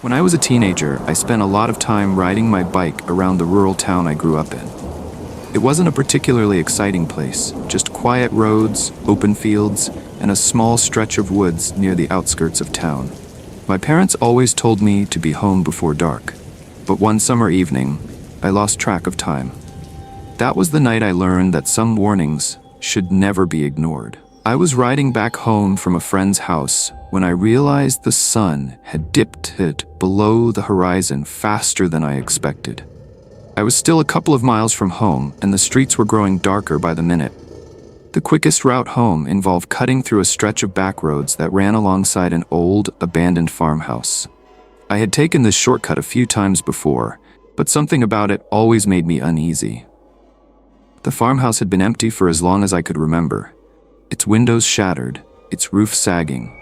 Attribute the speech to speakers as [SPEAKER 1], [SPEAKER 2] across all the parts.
[SPEAKER 1] When I was a teenager, I spent a lot of time riding my bike around the rural town I grew up in. It wasn't a particularly exciting place, just quiet roads, open fields, and a small stretch of woods near the outskirts of town. My parents always told me to be home before dark, but one summer evening, I lost track of time. That was the night I learned that some warnings should never be ignored. I was riding back home from a friend's house when I realized the sun had dipped it below the horizon faster than I expected. I was still a couple of miles from home, and the streets were growing darker by the minute. The quickest route home involved cutting through a stretch of back roads that ran alongside an old, abandoned farmhouse. I had taken this shortcut a few times before, but something about it always made me uneasy. The farmhouse had been empty for as long as I could remember. Its windows shattered, its roof sagging.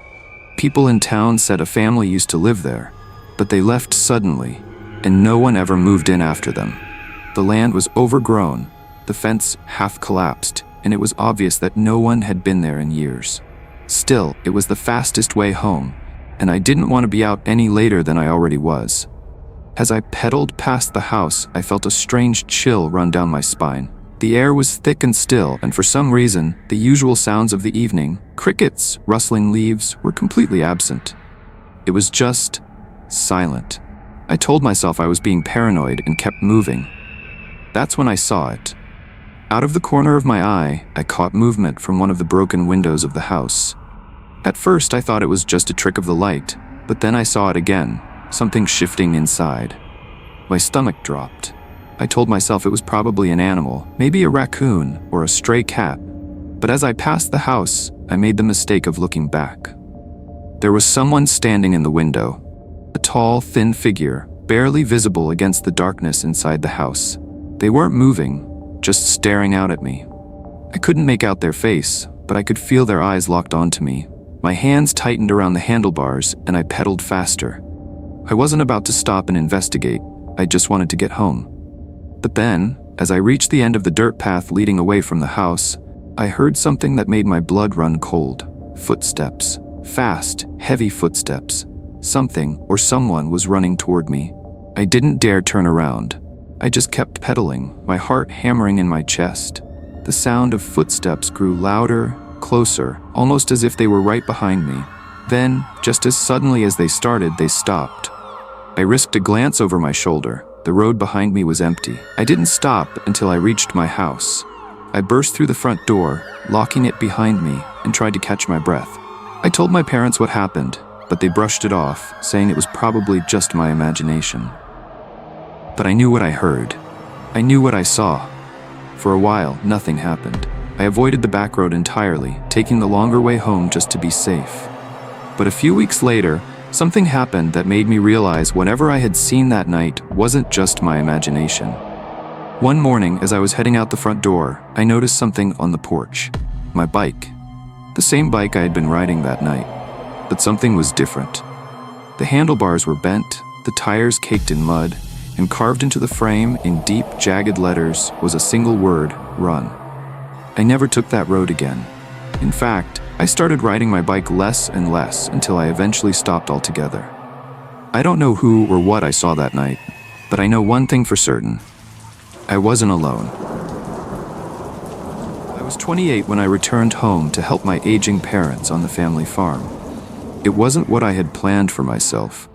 [SPEAKER 1] People in town said a family used to live there, but they left suddenly, and no one ever moved in after them. The land was overgrown, the fence half collapsed, and it was obvious that no one had been there in years. Still, it was the fastest way home, and I didn't want to be out any later than I already was. As I pedaled past the house, I felt a strange chill run down my spine. The air was thick and still, and for some reason, the usual sounds of the evening, crickets, rustling leaves, were completely absent. It was just silent. I told myself I was being paranoid and kept moving. That's when I saw it. Out of the corner of my eye, I caught movement from one of the broken windows of the house. At first, I thought it was just a trick of the light, but then I saw it again, something shifting inside. My stomach dropped. I told myself it was probably an animal, maybe a raccoon or a stray cat. But as I passed the house, I made the mistake of looking back. There was someone standing in the window. A tall, thin figure, barely visible against the darkness inside the house. They weren't moving, just staring out at me. I couldn't make out their face, but I could feel their eyes locked onto me. My hands tightened around the handlebars, and I pedaled faster. I wasn't about to stop and investigate. I just wanted to get home. But then, as I reached the end of the dirt path leading away from the house, I heard something that made my blood run cold. Footsteps. Fast, heavy footsteps. Something or someone was running toward me. I didn't dare turn around. I just kept pedaling, my heart hammering in my chest. The sound of footsteps grew louder, closer, almost as if they were right behind me. Then, just as suddenly as they started, they stopped. I risked a glance over my shoulder. The road behind me was empty. I didn't stop until I reached my house. I burst through the front door, locking it behind me, and tried to catch my breath. I told my parents what happened, but they brushed it off, saying it was probably just my imagination. But I knew what I heard. I knew what I saw. For a while, nothing happened. I avoided the back road entirely, taking the longer way home just to be safe. But a few weeks later, something happened that made me realize whatever I had seen that night wasn't just my imagination. One morning, as I was heading out the front door, I noticed something on the porch. My bike. The same bike I had been riding that night. But something was different. The handlebars were bent, the tires caked in mud, and carved into the frame in deep, jagged letters was a single word: run. I never took that road again. In fact, I started riding my bike less and less until I eventually stopped altogether. I don't know who or what I saw that night, but I know one thing for certain. I wasn't alone. I was 28 when I returned home to help my aging parents on the family farm. It wasn't what I had planned for myself.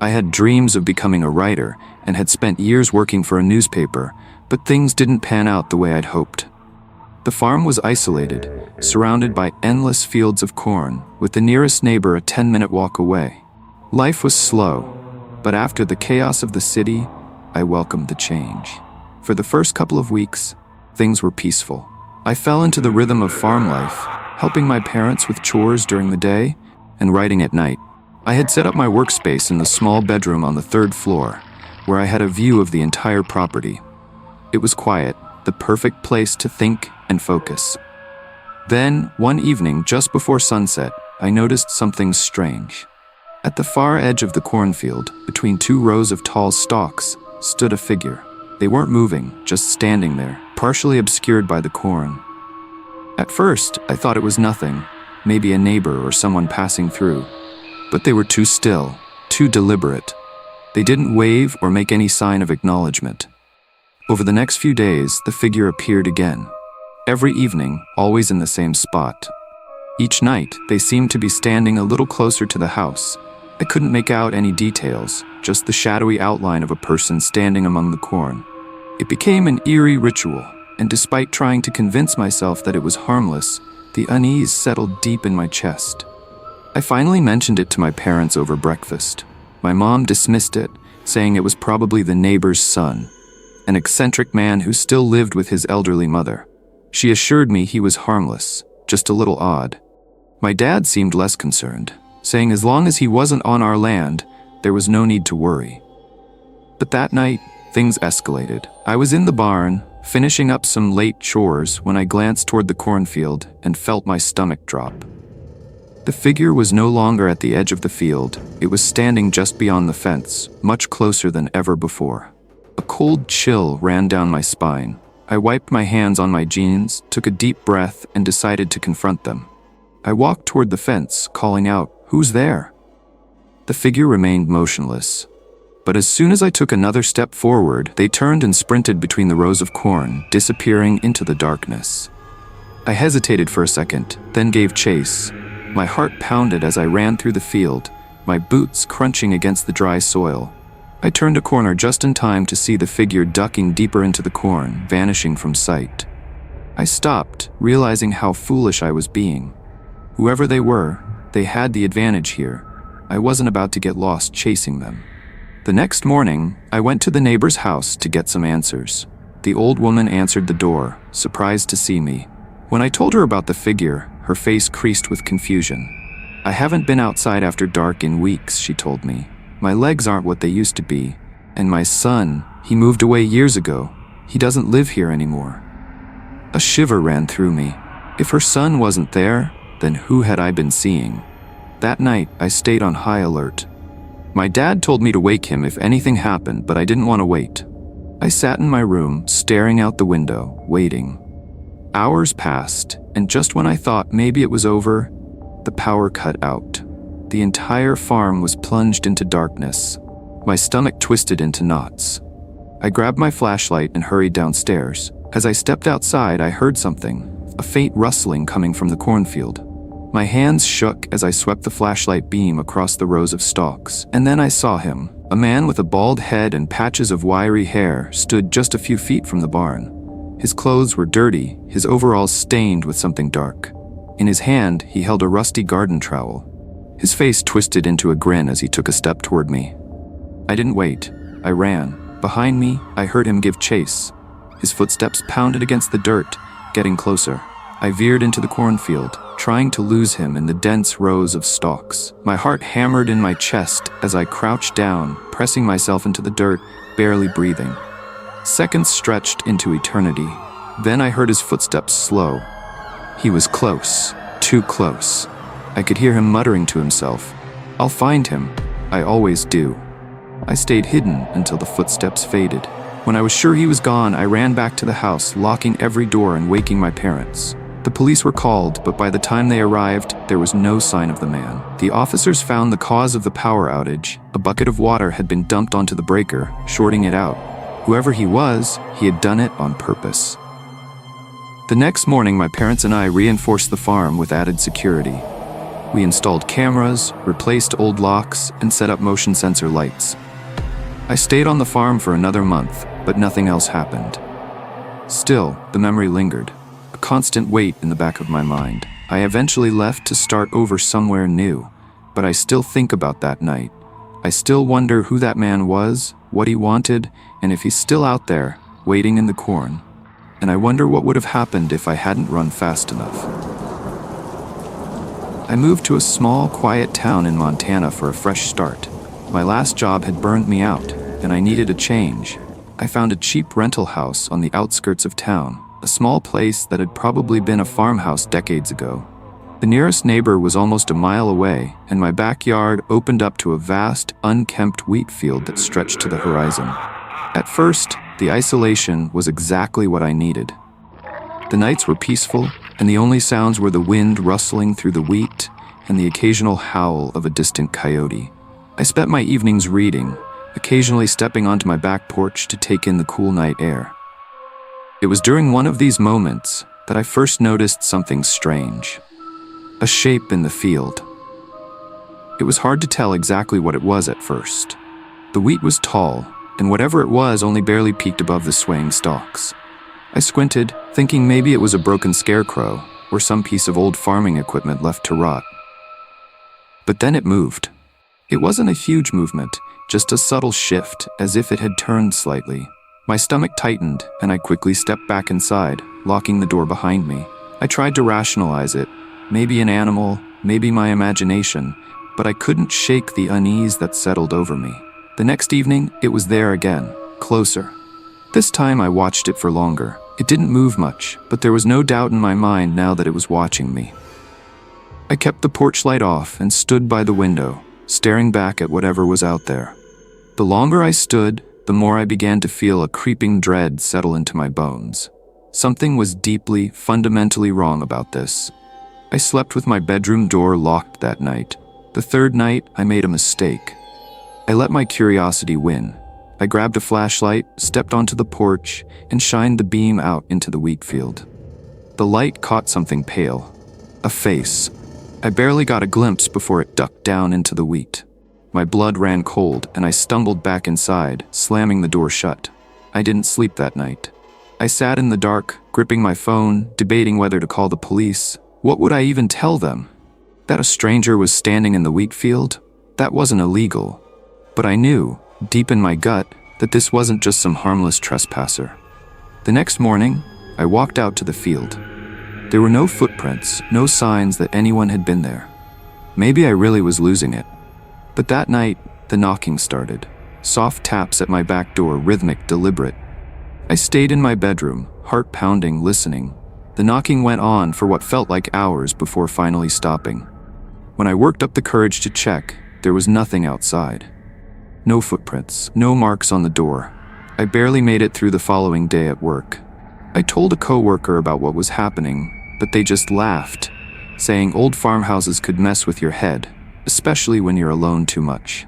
[SPEAKER 1] I had dreams of becoming a writer and had spent years working for a newspaper, but things didn't pan out the way I'd hoped. The farm was isolated, surrounded by endless fields of corn, with the nearest neighbor a 10-minute walk away. Life was slow, but after the chaos of the city, I welcomed the change. For the first couple of weeks, things were peaceful. I fell into the rhythm of farm life, helping my parents with chores during the day and writing at night. I had set up my workspace in the small bedroom on the 3rd floor, where I had a view of the entire property. It was quiet, the perfect place to think and focus. Then, one evening, just before sunset, I noticed something strange. At the far edge of the cornfield, between 2 rows of tall stalks, stood a figure. They weren't moving, just standing there, partially obscured by the corn. At first, I thought it was nothing, maybe a neighbor or someone passing through. But they were too still, too deliberate. They didn't wave or make any sign of acknowledgement. Over the next few days, the figure appeared again. Every evening, always in the same spot. Each night, they seemed to be standing a little closer to the house. I couldn't make out any details, just the shadowy outline of a person standing among the corn. It became an eerie ritual, and despite trying to convince myself that it was harmless, the unease settled deep in my chest. I finally mentioned it to my parents over breakfast. My mom dismissed it, saying it was probably the neighbor's son, an eccentric man who still lived with his elderly mother. She assured me he was harmless, just a little odd. My dad seemed less concerned, saying as long as he wasn't on our land, there was no need to worry. But that night, things escalated. I was in the barn, finishing up some late chores when I glanced toward the cornfield and felt my stomach drop. The figure was no longer at the edge of the field. It was standing just beyond the fence, much closer than ever before. A cold chill ran down my spine. I wiped my hands on my jeans, took a deep breath, and decided to confront them. I walked toward the fence, calling out, "Who's there?" The figure remained motionless. But as soon as I took another step forward, they turned and sprinted between the rows of corn, disappearing into the darkness. I hesitated for a second, then gave chase. My heart pounded as I ran through the field, my boots crunching against the dry soil. I turned a corner just in time to see the figure ducking deeper into the corn, vanishing from sight. I stopped, realizing how foolish I was being. Whoever they were, they had the advantage here. I wasn't about to get lost chasing them. The next morning, I went to the neighbor's house to get some answers. The old woman answered the door, surprised to see me. When I told her about the figure, her face creased with confusion. "I haven't been outside after dark in weeks," she told me. "My legs aren't what they used to be. And my son, he moved away years ago. He doesn't live here anymore." A shiver ran through me. If her son wasn't there, then who had I been seeing? That night, I stayed on high alert. My dad told me to wake him if anything happened, but I didn't want to wait. I sat in my room, staring out the window, waiting. Hours passed, and just when I thought maybe it was over, the power cut out. The entire farm was plunged into darkness. My stomach twisted into knots. I grabbed my flashlight and hurried downstairs. As I stepped outside, I heard something, a faint rustling coming from the cornfield. My hands shook as I swept the flashlight beam across the rows of stalks, and then I saw him. A man with a bald head and patches of wiry hair stood just a few feet from the barn. His clothes were dirty, his overalls stained with something dark. In his hand, he held a rusty garden trowel. His face twisted into a grin as he took a step toward me. I didn't wait. I ran. Behind me, I heard him give chase. His footsteps pounded against the dirt, getting closer. I veered into the cornfield, trying to lose him in the dense rows of stalks. My heart hammered in my chest as I crouched down, pressing myself into the dirt, barely breathing. Seconds stretched into eternity. Then I heard his footsteps slow. He was close, too close. I could hear him muttering to himself, "I'll find him. I always do." I stayed hidden until the footsteps faded. When I was sure he was gone, I ran back to the house, locking every door and waking my parents. The police were called, but by the time they arrived, there was no sign of the man. The officers found the cause of the power outage. A bucket of water had been dumped onto the breaker, shorting it out. Whoever he was, he had done it on purpose. The next morning, my parents and I reinforced the farm with added security. We installed cameras, replaced old locks, and set up motion sensor lights. I stayed on the farm for another month, but nothing else happened. Still, the memory lingered, a constant weight in the back of my mind. I eventually left to start over somewhere new, but I still think about that night. I still wonder who that man was, what he wanted, and if he's still out there, waiting in the corn. And I wonder what would have happened if I hadn't run fast enough. I moved to a small, quiet town in Montana for a fresh start. My last job had burned me out, and I needed a change. I found a cheap rental house on the outskirts of town, a small place that had probably been a farmhouse decades ago. The nearest neighbor was almost a mile away, and my backyard opened up to a vast, unkempt wheat field that stretched to the horizon. At first, the isolation was exactly what I needed. The nights were peaceful, and the only sounds were the wind rustling through the wheat and the occasional howl of a distant coyote. I spent my evenings reading, occasionally stepping onto my back porch to take in the cool night air. It was during one of these moments that I first noticed something strange. A shape in the field. It was hard to tell exactly what it was at first. The wheat was tall, and whatever it was only barely peeked above the swaying stalks. I squinted, thinking maybe it was a broken scarecrow or some piece of old farming equipment left to rot. But then it moved. It wasn't a huge movement, just a subtle shift, as if it had turned slightly. My stomach tightened, and I quickly stepped back inside, locking the door behind me. I tried to rationalize it. Maybe an animal, maybe my imagination, but I couldn't shake the unease that settled over me. The next evening, it was there again, closer. This time I watched it for longer. It didn't move much, but there was no doubt in my mind now that it was watching me. I kept the porch light off and stood by the window, staring back at whatever was out there. The longer I stood, the more I began to feel a creeping dread settle into my bones. Something was deeply, fundamentally wrong about this. I slept with my bedroom door locked that night. The third night, I made a mistake. I let my curiosity win. I grabbed a flashlight, stepped onto the porch, and shined the beam out into the wheat field. The light caught something pale. A face. I barely got a glimpse before it ducked down into the wheat. My blood ran cold, and I stumbled back inside, slamming the door shut. I didn't sleep that night. I sat in the dark, gripping my phone, debating whether to call the police. What would I even tell them? That a stranger was standing in the wheat field? That wasn't illegal. But I knew, deep in my gut, that this wasn't just some harmless trespasser. The next morning, I walked out to the field. There were no footprints, no signs that anyone had been there. Maybe I really was losing it. But that night, the knocking started. Soft taps at my back door, rhythmic, deliberate. I stayed in my bedroom, heart pounding, listening. The knocking went on for what felt like hours before finally stopping. When I worked up the courage to check, there was nothing outside. No footprints, no marks on the door. I barely made it through the following day at work. I told a coworker about what was happening, but they just laughed, saying old farmhouses could mess with your head, especially when you're alone too much.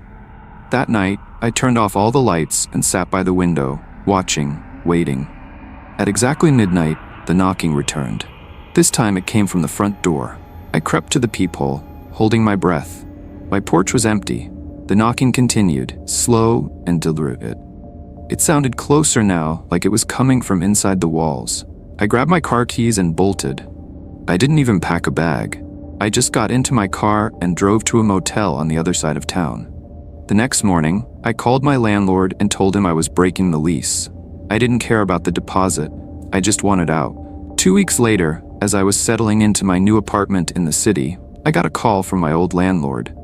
[SPEAKER 1] That night, I turned off all the lights and sat by the window, watching, waiting. At exactly midnight, the knocking returned. This time it came from the front door. I crept to the peephole, holding my breath. My porch was empty. The knocking continued, slow and deliberate. It sounded closer now, like it was coming from inside the walls. I grabbed my car keys and bolted. I didn't even pack a bag. I just got into my car and drove to a motel on the other side of town. The next morning, I called my landlord and told him I was breaking the lease. I didn't care about the deposit. I just wanted out. 2 weeks later, as I was settling into my new apartment in the city, I got a call from my old landlord.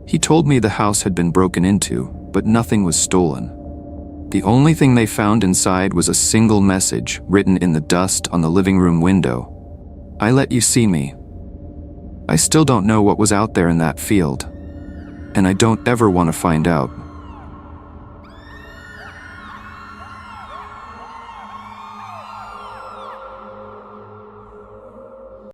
[SPEAKER 1] He told me the house had been broken into, but nothing was stolen. The only thing they found inside was a single message written in the dust on the living room window. I let you see me. I still don't know what was out there in that field, and I don't ever want to find out.